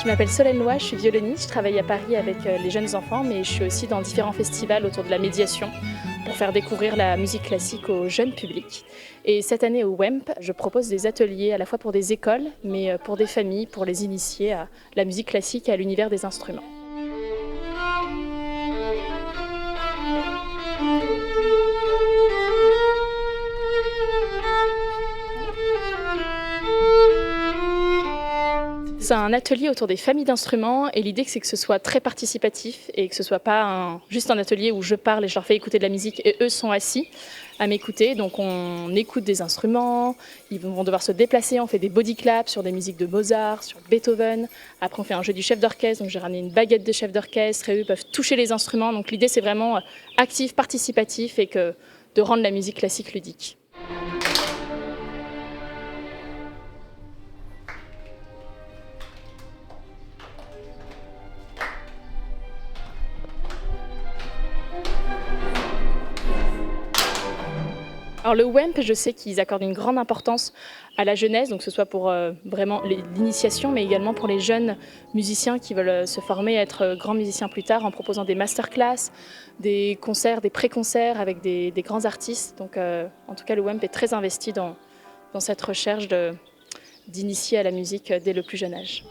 Je m'appelle Solène Loy, je suis violoniste, je travaille à Paris avec les jeunes enfants, mais je suis aussi dans différents festivals autour de la médiation pour faire découvrir la musique classique au jeune public. Et cette année au WEMP, je propose des ateliers à la fois pour des écoles, mais pour des familles, pour les initier à la musique classique et à l'univers des instruments. C'est un atelier autour des familles d'instruments et l'idée c'est que ce soit très participatif et que ce soit pas juste un atelier où je parle et je leur fais écouter de la musique et eux sont assis à m'écouter. Donc on écoute des instruments, ils vont devoir se déplacer, on fait des body claps sur des musiques de Mozart, sur Beethoven. Après on fait un jeu du chef d'orchestre, donc j'ai ramené une baguette de chef d'orchestre et eux peuvent toucher les instruments. Donc l'idée c'est vraiment actif, participatif et de rendre la musique classique ludique. Alors le WEMP, je sais qu'ils accordent une grande importance à la jeunesse, donc que ce soit pour vraiment l'initiation, mais également pour les jeunes musiciens qui veulent se former à être grands musiciens plus tard en proposant des masterclass, des concerts, des pré-concerts avec des grands artistes. Donc en tout cas, le WEMP est très investi dans cette recherche d'initier à la musique dès le plus jeune âge.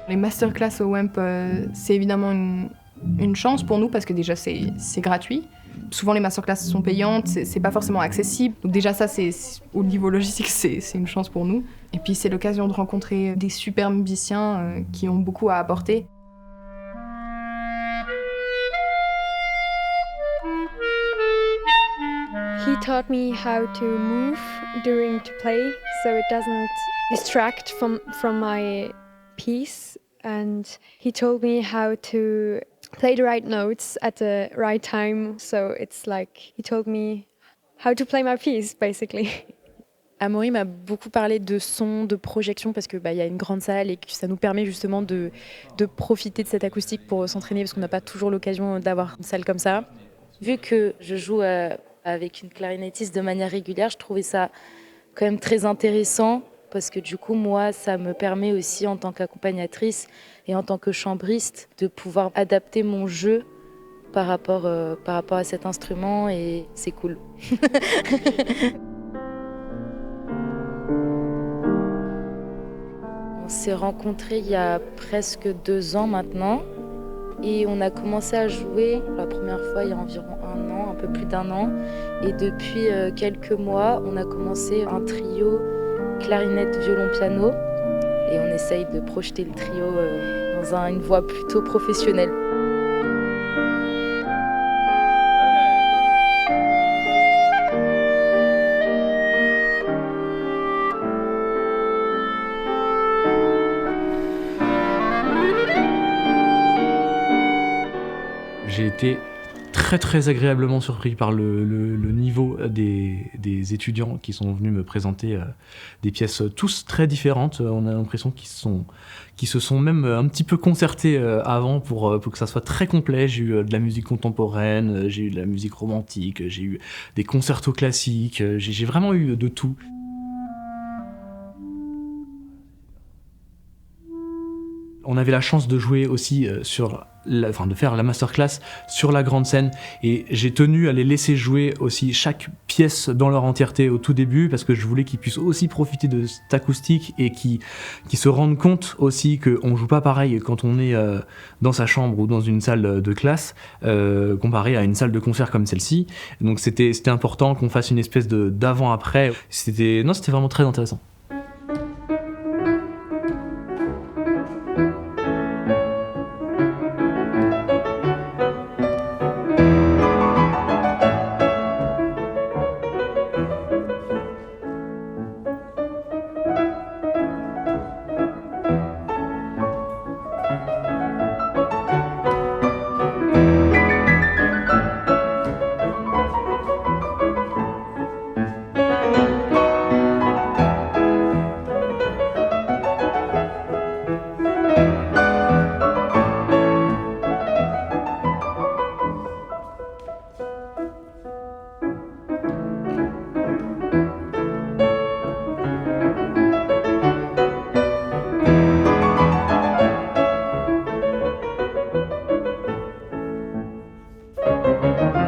Les masterclass au WEMP, c'est évidemment une chance pour nous parce que déjà c'est gratuit. Souvent les masterclass sont payantes, c'est pas forcément accessible. Donc déjà ça, au niveau logistique, c'est une chance pour nous. Et puis c'est l'occasion de rencontrer des super musiciens qui ont beaucoup à apporter. He taught me how to move during to play, so it doesn't distract from my piece. And he told me how to play the right notes at the right time. So it's like he told me how to play my piece, basically. Amaury m'a beaucoup parlé de son, de projection, parce que y a une grande salle et que ça nous permet justement de profiter de cette acoustique pour s'entraîner, parce qu'on n'a pas toujours l'occasion d'avoir une salle comme ça. Vu que je joue avec une clarinettiste de manière régulière, je trouvais ça quand même très intéressant, parce que du coup, moi, ça me permet aussi, en tant qu'accompagnatrice et en tant que chambriste, de pouvoir adapter mon jeu par rapport à cet instrument, et c'est cool. On s'est rencontrés il y a presque 2 ans maintenant, et on a commencé à jouer la première fois il y a environ 1 an, un peu plus d'1 an, et depuis quelques mois, on a commencé un trio clarinette, violon, piano, et on essaye de projeter le trio dans une voie plutôt professionnelle. J'ai été très agréablement surpris par le niveau des étudiants qui sont venus me présenter des pièces tous très différentes. On a l'impression qu'ils se sont même un petit peu concertés avant pour que ça soit très complet. J'ai eu de la musique contemporaine, j'ai eu de la musique romantique, j'ai eu des concertos classiques, j'ai vraiment eu de tout. On avait la chance de jouer aussi de faire la masterclass sur la grande scène, et j'ai tenu à les laisser jouer aussi chaque pièce dans leur entièreté au tout début, parce que je voulais qu'ils puissent aussi profiter de cette acoustique et qu'ils se rendent compte aussi qu'on joue pas pareil quand on est dans sa chambre ou dans une salle de classe comparé à une salle de concert comme celle-ci. Donc c'était important qu'on fasse une espèce d'avant-après. C'était vraiment très intéressant. Bye.